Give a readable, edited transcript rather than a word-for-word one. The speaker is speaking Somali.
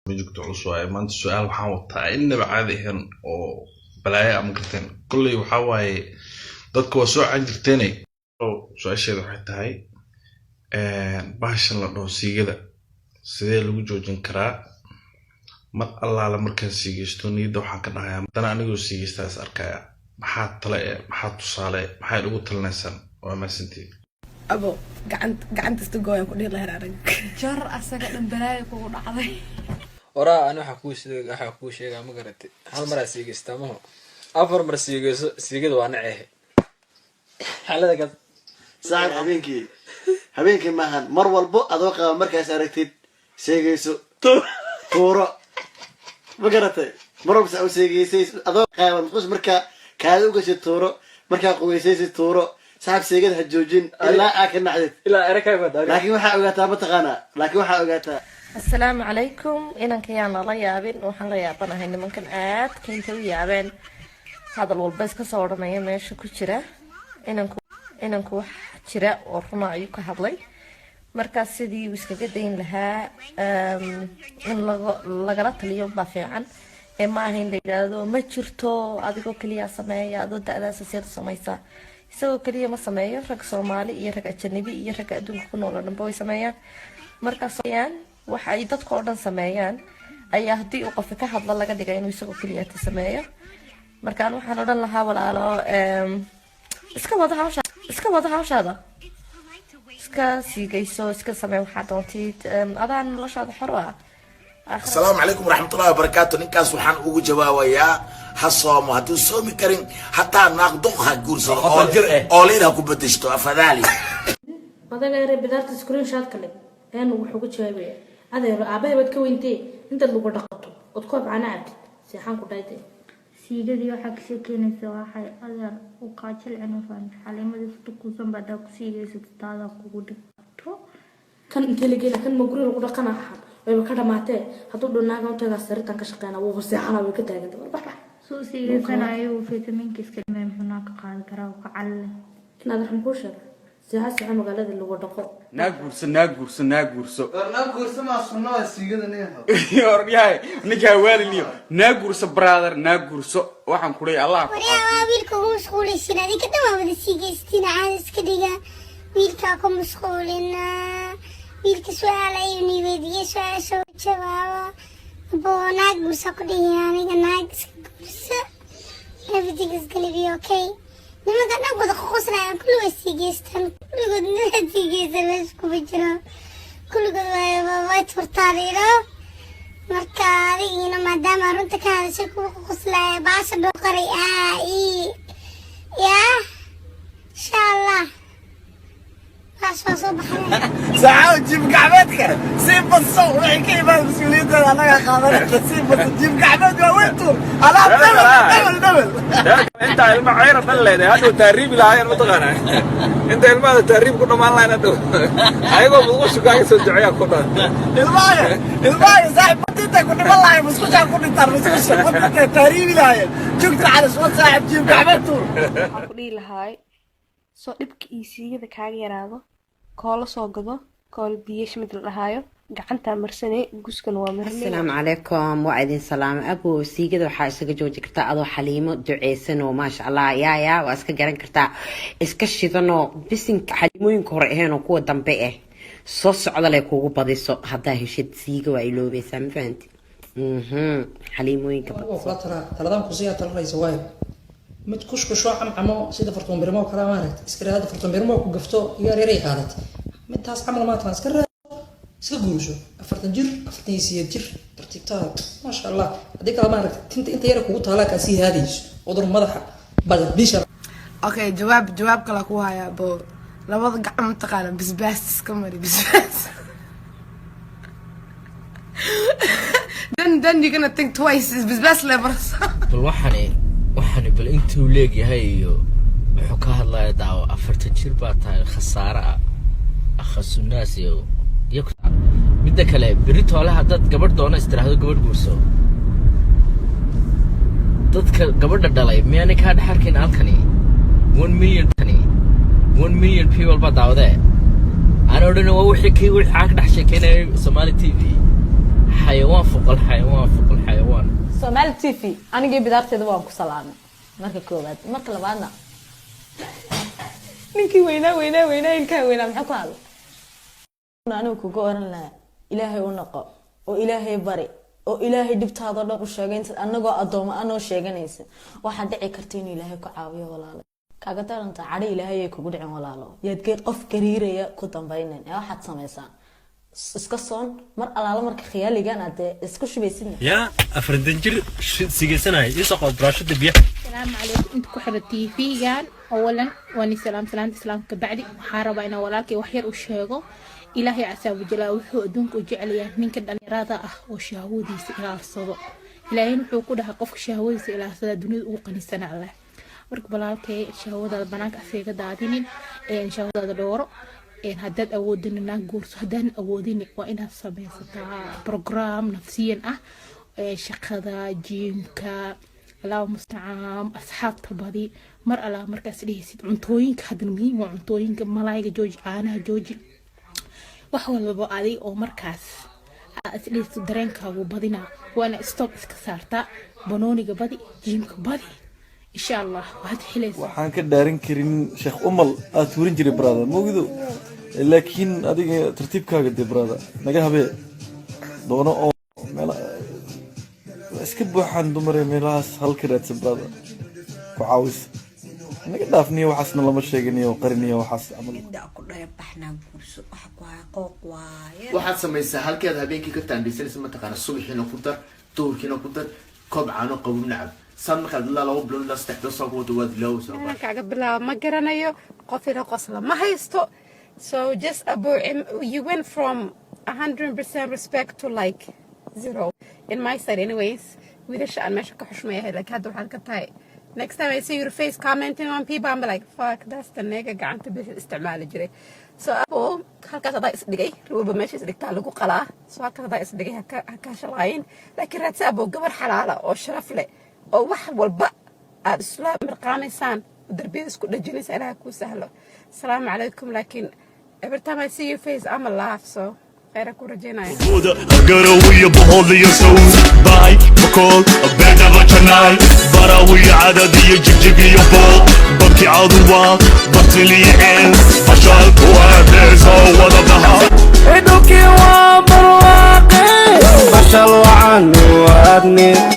مجكت عصوا ما أنت سؤال وحاوط إن بعدهن أو بلايا أمكتين كل يحاول ضدك وسوء عند التاني أو سؤال شيء حتى هاي باش الله سيجدا سيد الوجود كرا ما الله على مركز سيجستوني دو حق نهاية أنا أقول سيجستاس أركايا محط طلع محط صالة محط لقوا تلنسن وما سنتي أبو قعدت استجوا يقول لي الله يرعاك جر أسقط من بلاي يقول عظي ورا أنا حكوش يا ما قرأت هل مرة سيجستا ما هو أفر مرة سيجد وأنا عيه هلا ذاك ساعد habeenkii maahan mar walbo adoo qaba markaas aragtid sheegayso tuuro ma garatay mar walba soo sheegaysay adoo qaba maqus marka kaada u gashay tuuro marka qoweysay tuuro saab sheegada ha joojin ilaa aad ka nacdid ilaa erekay baad laakiin waxa ogaataa ma taqaana السلام عليكم إنك يا الله يابين وحنا يابنا هاي نمكن عاد كنت ويابين هذا الولبس كصور ما يمشي كشرة إنكو شراء ورنا أيوك هذلي مركز سدي وسكجدين لها إن لقرات اليوم بفعل إما هين لجادو ما شرتو أديكو كليا سمايا أدو ده أساسيات سمايسا يسوي كليا ما سمايا رك صومالي يرك أجنبي يرك أدون كنولا نبوي سمايا مركز صيان waxay dadku oo dhan sameeyaan ayaa hadii uu qof ka hadla laga dhigay inuu isagu kaliya sameeyo markaan waxaan oran lahaa walaalo iska wada hawshaada iska siigayso iska sameey waxa doontid adaan noloshaada xor ah السلام عليكم ورحمة الله وبركاته نكاس وحن ugu jawaabayaa hasoomo haduu soomi karin hataa naaqduqa guurso oo leeyahay ku badashto afadaali madaga yare bidarta screen shot kale aan wuxuu ku jawaabay adeer aabay wad ka weyntii inta lagu dhaqato wad koob canaad seexan ku dhaytay siigadii waxa ka sheekeynaysa waxay adeer u qaajil cinufan xaliimada futukusan bada ku siigaysa taada kugu dhigto kan inta la geela kan maguri lagu dhaqana way ka dhamaatay haduu dhunaaga inta ka saritan ka shaqeena wuu seexana way ka taagantay warbax soo siigaysanaayo fitamiinka iska meemxuna ka qaad karaa ka calle inaad raxm ku sheeg سياسي عن مقالة اللي ودقوا ناقورس ما صنع سيجدا نيها يا نجاوال اليوم ناقورس برادر ناقورس وحن كوري الله وريا ويلكم مسخولين سنة دي كده ما بدي سيجستين عادس كده ويلكم مسخولين ويلك سؤال عيوني بدي سؤال سو جواب بو ناقورس كده يعني ناقورس everything is gonna be okay لما كنا نقول خصنا كل وسيجستن كل قد نسيجستن بس كبجرا كل قد ما تفرطاريرا مركاري إنه ما دام رنت كان شكو خصنا باش بقري يا إن شاء الله باش صباح ساعة تجيب قعبتك سيب الصوت كيف المسؤولية أنا خابرك سيب تجيب قعبتك وانتو أنا دبل انت المعايير بلده هذا تهريب العيار متغنى انت الماء تهريب كنا ما الله ندو ايغو بوغو سوغاي سو دعيا كنا الماء صاحب انت كنا والله مسكوش كنا ترسوش كنت تهريب العيار جوجت على صوت صاحب جيب قعبته أقولي لهاي soo dhibka isiigada kaaga yaraado koola soo gado kool biyeesh mid la dhahayo gacanta marsanay guskan waa marsanay السلام عليكم وعدين سلام أبو سيجد وحاسة جوجي كرتا أدو حليمة دعيسن وما شاء الله يا واسك جرن كرتا إسكشي ذنو بسين حليمين كورهين وقوة دمبئة صوص على لكوجو بديسو هذا هشيد سيجو وعيلو بيسام فهمت حليمين كبر ترى كوزية ترى يسوي متكوش كشوا عمو سيد فرتون برمو كرامات اسكر هذا فرتون برمو وقفتو يا ريري قالت متاس عمل ما تنسكر سكجوشو فرتن جير فرتن سيد جير برتيكتار ما شاء الله هذيك ما عرفت انت يرك وطالع كاسي هذيش وضر مدح بدل بيشر اوكي جواب كلا كوها يا بو لبض قعم تقال بسباس كمري بسباس then you're gonna think twice بسباس لبرس waxaan bal intuu leeyahay iyo wuxuu ka hadlayaa daawo 40 jir baa tahay khasaare ah akhasunaas iyo midda kale beritoolaha dad gabadh doona istiraahdo gabadh guurso dadka gabadha dhalay miyaan ka dhaxarkin halkani 1 million people baa daawade ana odhan waa wixii ka dhax sheekeynay Somali TV حيوان فوق الحيوان فوق الحيوان سومال تي في أنا جاي بدارتي دوام كسلامة مركب كوبات مركب بعدنا نكى وينا إنك وينا محكو هذا أنا وكوكورن لا إلهي ونقى وإلهي بري وإلهي دبت هذا الله وشاقين أنا جو أدوم أنا وشاقين إنسى واحد دعي كرتين إلهي كعاوية ولا لا كأقدر أنت عادي إلهي يكوجد عن ولا لا يدقي قف كريرة يا كتم بينن يا واحد سميسان اسكسون مر على مرك خيالي جانا ده اسكش بيسنا يا أفردنجر سيجسنا يسقط براشد بيه السلام عليكم انت كحرتي في جان اولا واني سلام كبعدي حاربا انا ولالكي وحير وشيغو إلهي عسى وجلا وحو أدونك وجعليا منك الإرادة oo shahwadiisa ilaalsado ilaahay wuxuu ku dhahay qofka shahwadiisa ilaalsada dunida uu qanisan Allah marka balaalkay shahwada banaanka asaga daadinin shahwada dooro haddaad awoodin inaad guurso haddaan awoodin waa inaad samaysataa program nafsiyan ah shaqada jiimka alaa mustacaan asxaabta badi mar alla markaas dhihaysid cuntooyinka hadda muhiim waa cuntooyinka malaayga jooji caanaha jooji wax walba adiga oo markaas asliistu dareenkaagu badina waana stop iska saartaa banooniga badi jiimka badi insha Allah waad helaysaa waxaan ka dhaarin karin sheekh umal aad tuurin jiray brother moogido laakiin adiga tartiibkaaga de brother naga habee doono oo meel iska buuxan dumar meelahaas halka raadsan brother ku caawis naga dhaafniyo waxaasna lama sheeganayo qariniyo waxaas amal ku dhayo baxnaan kurso wax ku hay qooq waaye waxaad samaysaa halkeed habeenkii ka taandhisanaysa ma taqaana subaxiina ku dar duhurkiina ku dar koob caano qabow nacab san markaad ilaa laba bilood ilaa saddex bilood soo kuwada waad ilowsa kaaga bilaabo ma garanayo qof ina qosla ma haysto so just about you went from 100% respect to like 0 in my side anyways wiilasha aan meesha ka xushmeeyahay like hadda waxaad ka tahay next time I see your face commenting on people I'm like fuck that's the nigga gacanta bis isticmaali jiray so abo halkaas adaa isdhigay ruuba meesha isdhigtaa lagu qalaa so halkaas adaa isdhigay ha shalaayin laakiin raadsa abo gabar xalaala oo sharaf leh oo wax walba aad isla marqaanaysaan darbiyada isku dhajinaysa ilaaha kuu sahlo asalaamu calaykum laakiin every time I see your face I'm a laugh so خير أكون رجينا قروية بهولية سوز باي بكل بينا بجناي براوية عددية جبجبية فوق ببكي عضوة بطلي عين فشل وهديز هو ضبها إدوكي وبرواقي فشل وعنو وأدني